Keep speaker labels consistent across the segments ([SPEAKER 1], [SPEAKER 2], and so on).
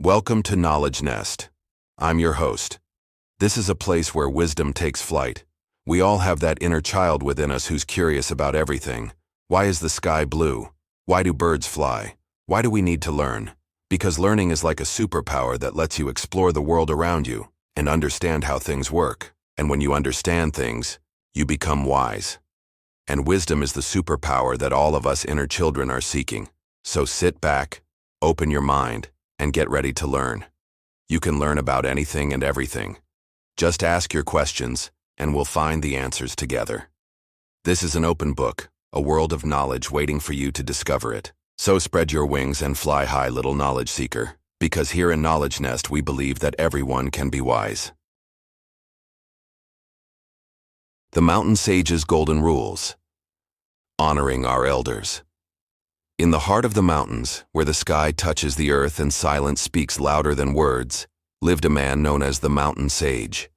[SPEAKER 1] Welcome to KnowledgeNest. I'm your host. This is a place where wisdom takes flight. We all have that inner child within us who's curious about everything. Why is the sky blue? Why do birds fly? Why do we need to learn? Because learning is like a superpower that lets you explore the world around you and understand how things work. And when you understand things, you become wise. And wisdom is the superpower that all of us inner children are seeking. So sit back, open your mind, and get ready to learn. You can learn about anything and everything. Just ask your questions, and we'll find the answers together. This is an open book, a world of knowledge waiting for you to discover it. So spread your wings and fly high, little knowledge seeker, because here in KnowledgeNest we believe that everyone can be wise. The Mountain Sage's Golden Rules. Honoring our elders. In the heart of the mountains, where the sky touches the earth and silence speaks louder than words, lived a man known as the Mountain Sage.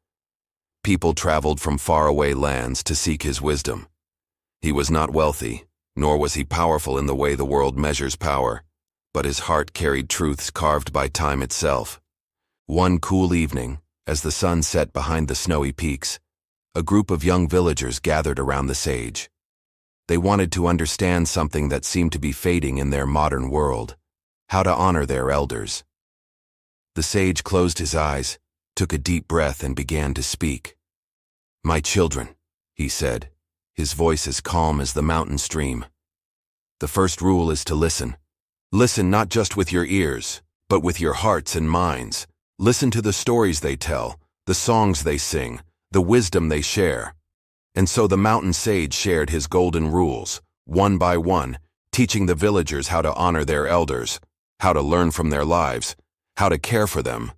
[SPEAKER 1] People traveled from faraway lands to seek his wisdom. He was not wealthy, nor was he powerful in the way the world measures power, but his heart carried truths carved by time itself. One cool evening, as the sun set behind the snowy peaks, a group of young villagers gathered around the sage. They wanted to understand something that seemed to be fading in their modern world: how to honor their elders. The sage closed his eyes, took a deep breath, and began to speak. "My children," he said, his voice as calm as the mountain stream. "The first rule is to listen. Listen not just with your ears, but with your hearts and minds. Listen to the stories they tell, the songs they sing, the wisdom they share." And so the mountain sage shared his golden rules, one by one, teaching the villagers how to honor their elders, how to learn from their lives, how to care for them,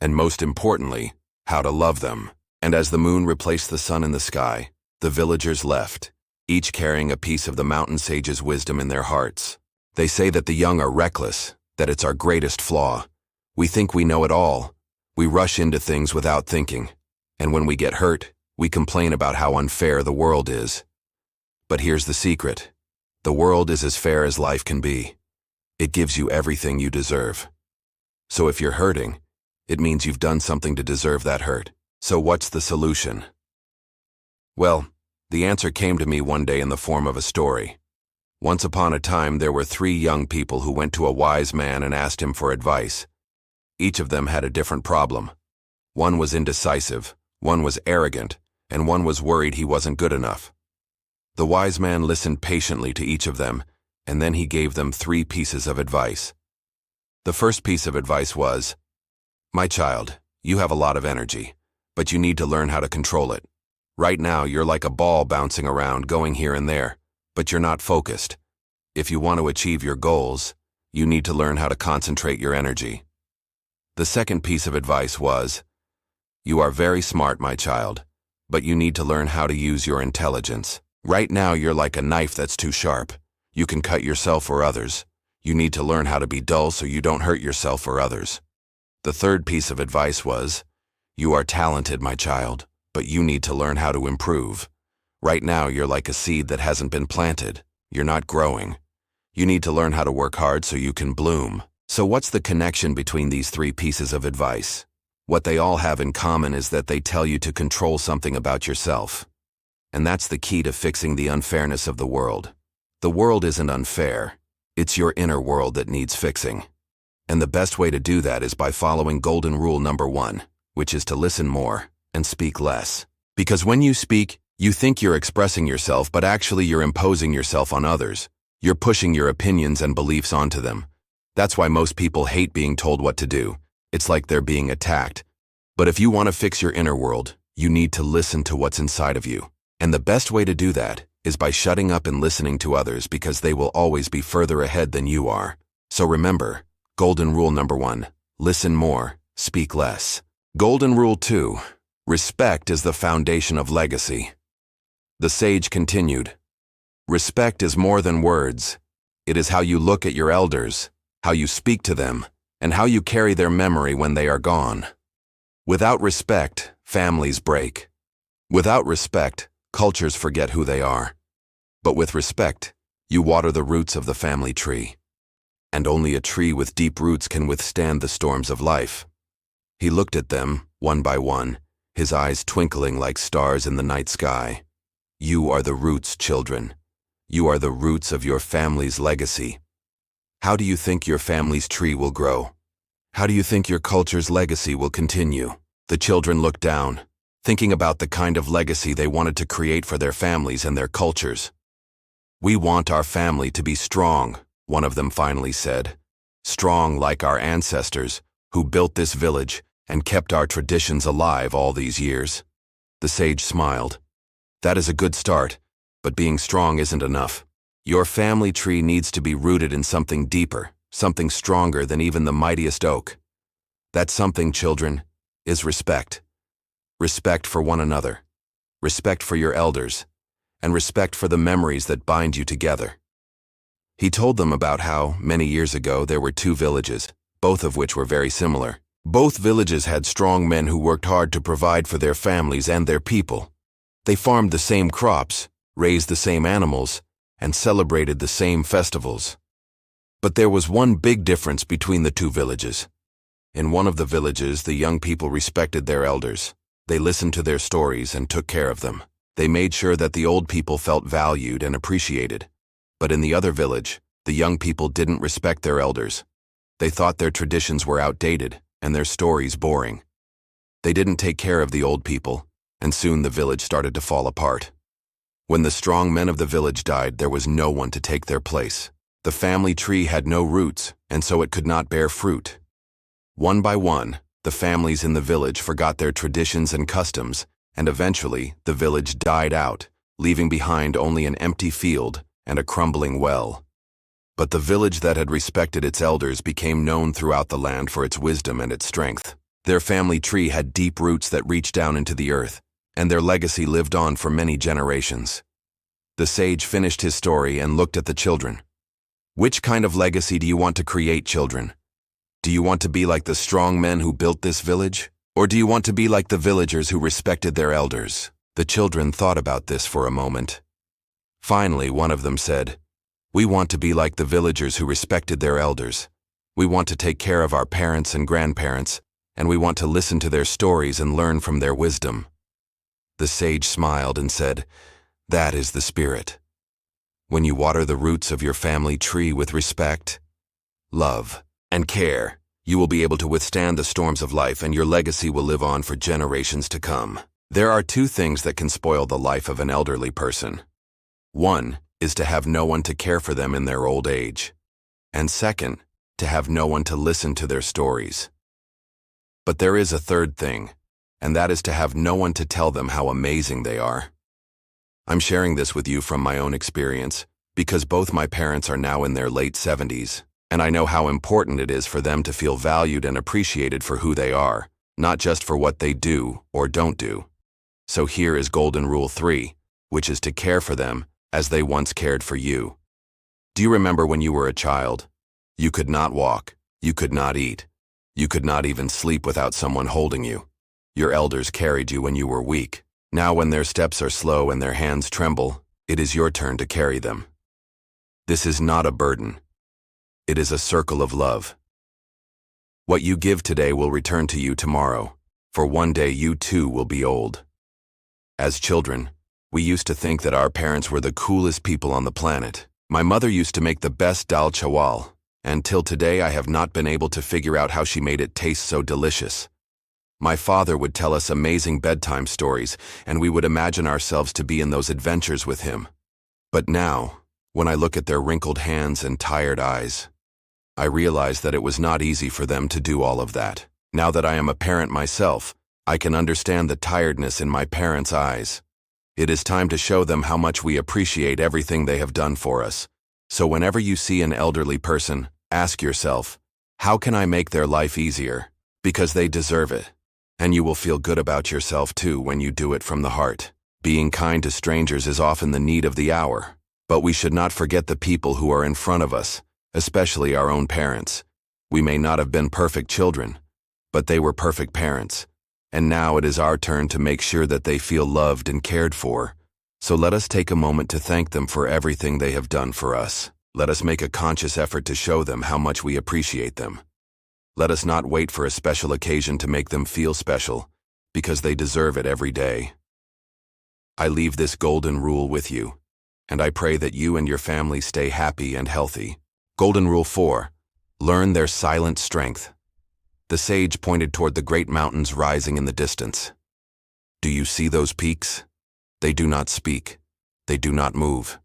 [SPEAKER 1] and most importantly, how to love them. And as the moon replaced the sun in the sky, the villagers left, each carrying a piece of the mountain sage's wisdom in their hearts. They say that the young are reckless, that it's our greatest flaw. We think we know it all. We rush into things without thinking. And when we get hurt, we complain about how unfair the world is. But here's the secret. The world is as fair as life can be. It gives you everything you deserve. So if you're hurting, it means you've done something to deserve that hurt. So what's the solution? Well, the answer came to me one day in the form of a story. Once upon a time, there were 3 young people who went to a wise man and asked him for advice. Each of them had a different problem. One was indecisive, one was arrogant, and one was worried he wasn't good enough. The wise man listened patiently to each of them, and then he gave them 3 pieces of advice. The first piece of advice was, "My child, you have a lot of energy, but you need to learn how to control it. Right now, you're like a ball bouncing around, going here and there, but you're not focused. If you want to achieve your goals, you need to learn how to concentrate your energy." The second piece of advice was, "You are very smart, my child, but you need to learn how to use your intelligence. Right now, you're like a knife that's too sharp. You can cut yourself or others. You need to learn how to be dull so you don't hurt yourself or others." The third piece of advice was, "You are talented, my child, but you need to learn how to improve. Right now, you're like a seed that hasn't been planted. You're not growing. You need to learn how to work hard so you can bloom." So what's the connection between these 3 pieces of advice? What they all have in common is that they tell you to control something about yourself. And that's the key to fixing the unfairness of the world. The world isn't unfair. It's your inner world that needs fixing. And the best way to do that is by following golden rule number 1, which is to listen more and speak less. Because when you speak, you think you're expressing yourself, but actually you're imposing yourself on others. You're pushing your opinions and beliefs onto them. That's why most people hate being told what to do. It's like they're being attacked. But if you want to fix your inner world, you need to listen to what's inside of you. And the best way to do that is by shutting up and listening to others, because they will always be further ahead than you are. So remember, golden rule number 1, listen more, speak less. Golden rule 2, respect is the foundation of legacy. The sage continued, "Respect is more than words. It is how you look at your elders, how you speak to them, and how you carry their memory when they are gone. Without respect, families break. Without respect, cultures forget who they are. But with respect, you water the roots of the family tree." and only a tree with deep roots can withstand the storms of life. He looked at them, one by one, his eyes twinkling like stars in the night sky. You are the roots, children. You are the roots of your family's legacy. How do you think your family's tree will grow? How do you think your culture's legacy will continue? The children looked down, thinking about the kind of legacy they wanted to create for their families and their cultures. We want our family to be strong, one of them finally said. Strong like our ancestors, who built this village and kept our traditions alive all these years. The sage smiled. That is a good start, but being strong isn't enough. Your family tree needs to be rooted in something deeper, something stronger than even the mightiest oak. That something, children, is respect. Respect for one another, respect for your elders, and respect for the memories that bind you together. He told them about how, many years ago, there were two villages, both of which were very similar. Both villages had strong men who worked hard to provide for their families and their people. They farmed the same crops, raised the same animals, and celebrated the same festivals. But there was one big difference between the two villages. In one of the villages, the young people respected their elders. They listened to their stories and took care of them. They made sure that the old people felt valued and appreciated. But in the other village, the young people didn't respect their elders. They thought their traditions were outdated and their stories boring. They didn't take care of the old people, and soon the village started to fall apart. When the strong men of the village died, there was no one to take their place. The family tree had no roots, and so it could not bear fruit. One by one, the families in the village forgot their traditions and customs, and eventually the village died out, leaving behind only an empty field and a crumbling well. But the village that had respected its elders became known throughout the land for its wisdom and its strength. Their family tree had deep roots that reached down into the earth, and their legacy lived on for many generations. The sage finished his story and looked at the children. Which kind of legacy do you want to create, children? Do you want to be like the strong men who built this village? Or do you want to be like the villagers who respected their elders? The children thought about this for a moment. Finally, one of them said, We want to be like the villagers who respected their elders. We want to take care of our parents and grandparents, and we want to listen to their stories and learn from their wisdom. The sage smiled and said, That is the spirit. When you water the roots of your family tree with respect, love, and care, you will be able to withstand the storms of life, and your legacy will live on for generations to come. There are two things that can spoil the life of an elderly person. One is to have no one to care for them in their old age. And second, to have no one to listen to their stories. But there is a third thing, and that is to have no one to tell them how amazing they are. I'm sharing this with you from my own experience, because both my parents are now in their late 70s, and I know how important it is for them to feel valued and appreciated for who they are, not just for what they do or don't do. So here is Golden Rule 3, which is to care for them as they once cared for you. Do you remember when you were a child? You could not walk, you could not eat, you could not even sleep without someone holding you. Your elders carried you when you were weak. Now when their steps are slow and their hands tremble, it is your turn to carry them. This is not a burden. It is a circle of love. What you give today will return to you tomorrow, for one day you too will be old. As children, we used to think that our parents were the coolest people on the planet. My mother used to make the best dal chawal, and till today I have not been able to figure out how she made it taste so delicious. My father would tell us amazing bedtime stories, and we would imagine ourselves to be in those adventures with him. But now, when I look at their wrinkled hands and tired eyes, I realize that it was not easy for them to do all of that. Now that I am a parent myself, I can understand the tiredness in my parents' eyes. It is time to show them how much we appreciate everything they have done for us. So whenever you see an elderly person, ask yourself, how can I make their life easier? Because they deserve it. And you will feel good about yourself too when you do it from the heart. Being kind to strangers is often the need of the hour. But we should not forget the people who are in front of us, especially our own parents. We may not have been perfect children, but they were perfect parents. And now it is our turn to make sure that they feel loved and cared for. So let us take a moment to thank them for everything they have done for us. Let us make a conscious effort to show them how much we appreciate them. Let us not wait for a special occasion to make them feel special, because they deserve it every day. I leave this golden rule with you, and I pray that you and your family stay happy and healthy. Golden Rule 4. Learn their silent strength. The sage pointed toward the great mountains rising in the distance. Do you see those peaks? They do not speak. They do not move.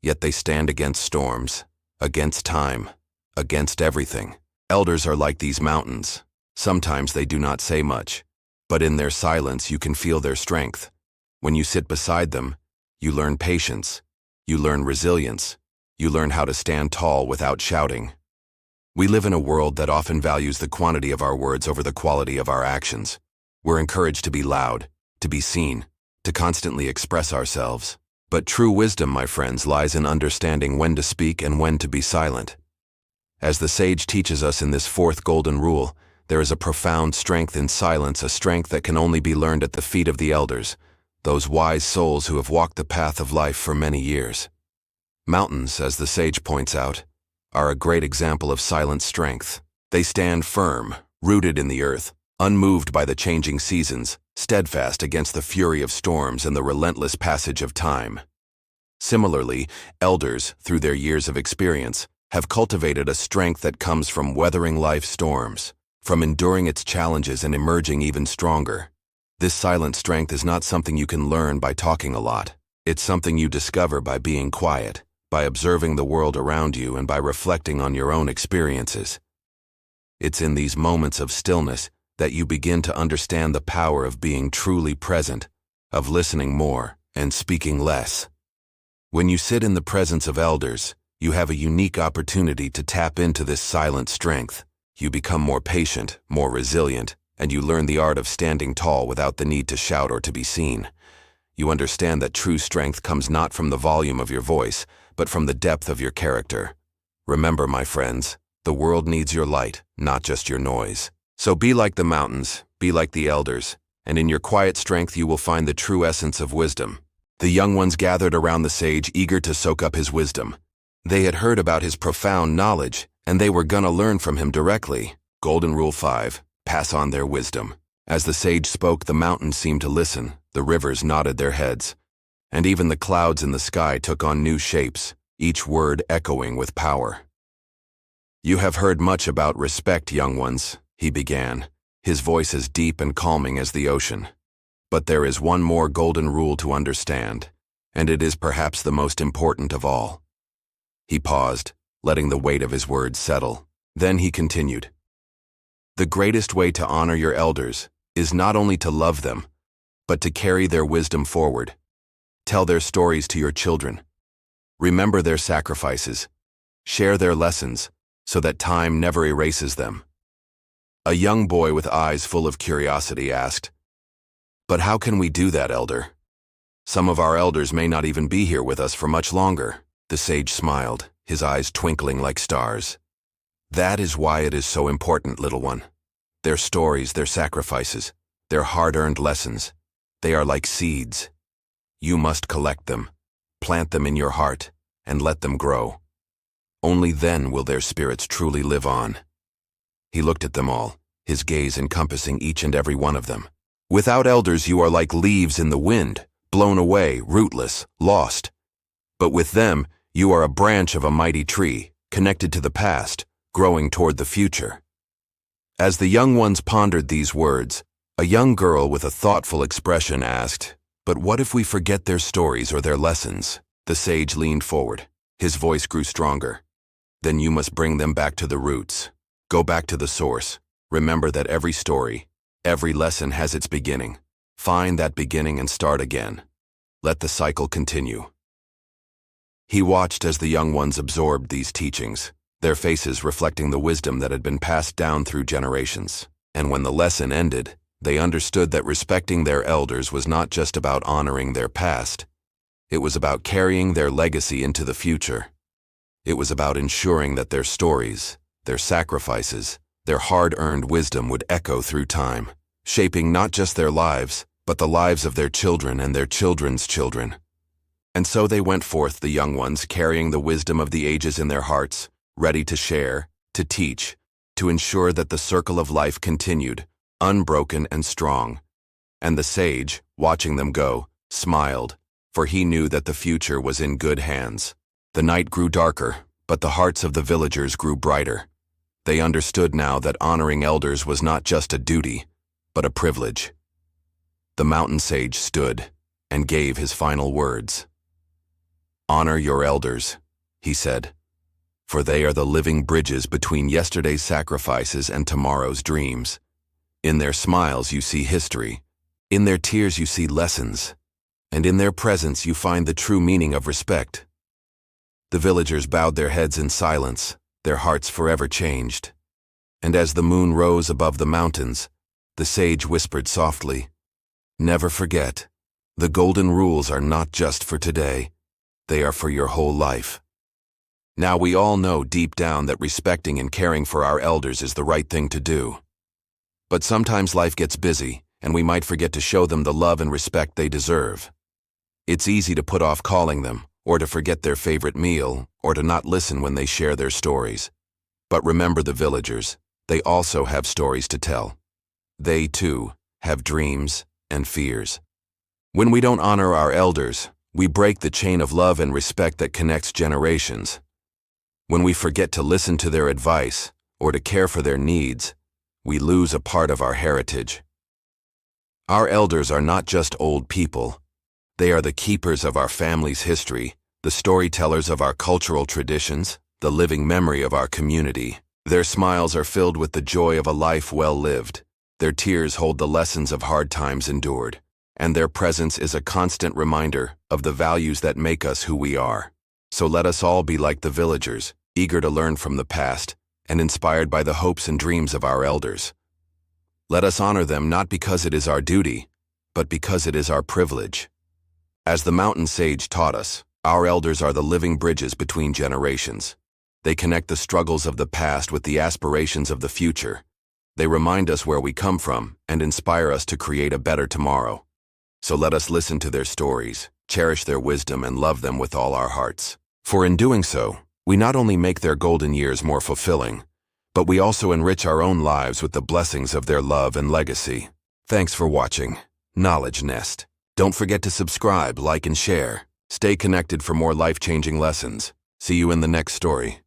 [SPEAKER 1] Yet they stand against storms, against time, against everything. Elders are like these mountains. Sometimes they do not say much, but in their silence you can feel their strength. When you sit beside them, you learn patience, you learn resilience, you learn how to stand tall without shouting. We live in a world that often values the quantity of our words over the quality of our actions. We're encouraged to be loud, to be seen, to constantly express ourselves. But true wisdom, my friends, lies in understanding when to speak and when to be silent. As the sage teaches us in this fourth golden rule, there is a profound strength in silence, a strength that can only be learned at the feet of the elders, those wise souls who have walked the path of life for many years. Mountains, as the sage points out, are a great example of silent strength. They stand firm, rooted in the earth, unmoved by the changing seasons, steadfast against the fury of storms and the relentless passage of time. Similarly, elders, through their years of experience, have cultivated a strength that comes from weathering life's storms, from enduring its challenges and emerging even stronger. This silent strength is not something you can learn by talking a lot. It's something you discover by being quiet, by observing the world around you, and by reflecting on your own experiences. It's in these moments of stillness that you begin to understand the power of being truly present, of listening more and speaking less. When you sit in the presence of elders, you have a unique opportunity to tap into this silent strength. You become more patient, more resilient, and you learn the art of standing tall without the need to shout or to be seen. You understand that true strength comes not from the volume of your voice, but from the depth of your character. Remember, my friends, the world needs your light, not just your noise. So be like the mountains, be like the elders, and in your quiet strength you will find the true essence of wisdom. The young ones gathered around the sage, eager to soak up his wisdom. They had heard about his profound knowledge, and they were gonna learn from him directly. Golden Rule 5. Pass on their wisdom. As the sage spoke, the mountains seemed to listen, the rivers nodded their heads, and even the clouds in the sky took on new shapes, each word echoing with power. You have heard much about respect, young ones, he began, his voice as deep and calming as the ocean. But there is one more golden rule to understand, and it is perhaps the most important of all. He paused, letting the weight of his words settle. Then he continued. The greatest way to honor your elders is not only to love them, but to carry their wisdom forward. Tell their stories to your children. Remember their sacrifices. Share their lessons, so that time never erases them. A young boy with eyes full of curiosity asked, "But how can we do that, elder? Some of our elders may not even be here with us for much longer." The sage smiled, his eyes twinkling like stars. That is why it is so important, little one. Their stories, their sacrifices, their hard-earned lessons, they are like seeds. You must collect them, plant them in your heart, and let them grow. Only then will their spirits truly live on. He looked at them all, his gaze encompassing each and every one of them. Without elders, you are like leaves in the wind, blown away, rootless, lost. But with them, you are a branch of a mighty tree, connected to the past, growing toward the future. As the young ones pondered these words, a young girl with a thoughtful expression asked, "But what if we forget their stories or their lessons?" The sage leaned forward. His voice grew stronger. "Then you must bring them back to the roots. Go back to the source. Remember that every story, every lesson has its beginning. Find that beginning and start again. Let the cycle continue." He watched as the young ones absorbed these teachings, their faces reflecting the wisdom that had been passed down through generations. And when the lesson ended, they understood that respecting their elders was not just about honoring their past. It was about carrying their legacy into the future. It was about ensuring that their stories, their sacrifices, their hard-earned wisdom would echo through time, shaping not just their lives, but the lives of their children and their children's children. And so they went forth, the young ones, carrying the wisdom of the ages in their hearts, ready to share, to teach, to ensure that the circle of life continued, unbroken and strong. And the sage, watching them go, smiled, for he knew that the future was in good hands. The night grew darker, but the hearts of the villagers grew brighter. They understood now that honoring elders was not just a duty, but a privilege. The mountain sage stood and gave his final words. "Honor your elders," he said, "for they are the living bridges between yesterday's sacrifices and tomorrow's dreams. In their smiles you see history, in their tears you see lessons, and in their presence you find the true meaning of respect." The villagers bowed their heads in silence, their hearts forever changed. And as the moon rose above the mountains, the sage whispered softly, "Never forget, the golden rules are not just for today, they are for your whole life." Now we all know deep down that respecting and caring for our elders is the right thing to do. But sometimes life gets busy, and we might forget to show them the love and respect they deserve. It's easy to put off calling them, or to forget their favorite meal, or to not listen when they share their stories. But remember the villagers, they also have stories to tell. They, too, have dreams and fears. When we don't honor our elders, we break the chain of love and respect that connects generations. When we forget to listen to their advice, or to care for their needs, we lose a part of our heritage. Our elders are not just old people. They are the keepers of our family's history, the storytellers of our cultural traditions, the living memory of our community. Their smiles are filled with the joy of a life well lived. Their tears hold the lessons of hard times endured, and their presence is a constant reminder of the values that make us who we are. So let us all be like the villagers, eager to learn from the past and inspired by the hopes and dreams of our elders. Let us honor them not because it is our duty, but because it is our privilege. As the mountain sage taught us, our elders are the living bridges between generations. They connect the struggles of the past with the aspirations of the future. They remind us where we come from and inspire us to create a better tomorrow. So let us listen to their stories, cherish their wisdom, and love them with all our hearts. For in doing so, we not only make their golden years more fulfilling, but we also enrich our own lives with the blessings of their love and legacy. Thanks for watching Knowledge Nest. Don't forget to subscribe, like, and share. Stay connected for more life-changing lessons. See you in the next story.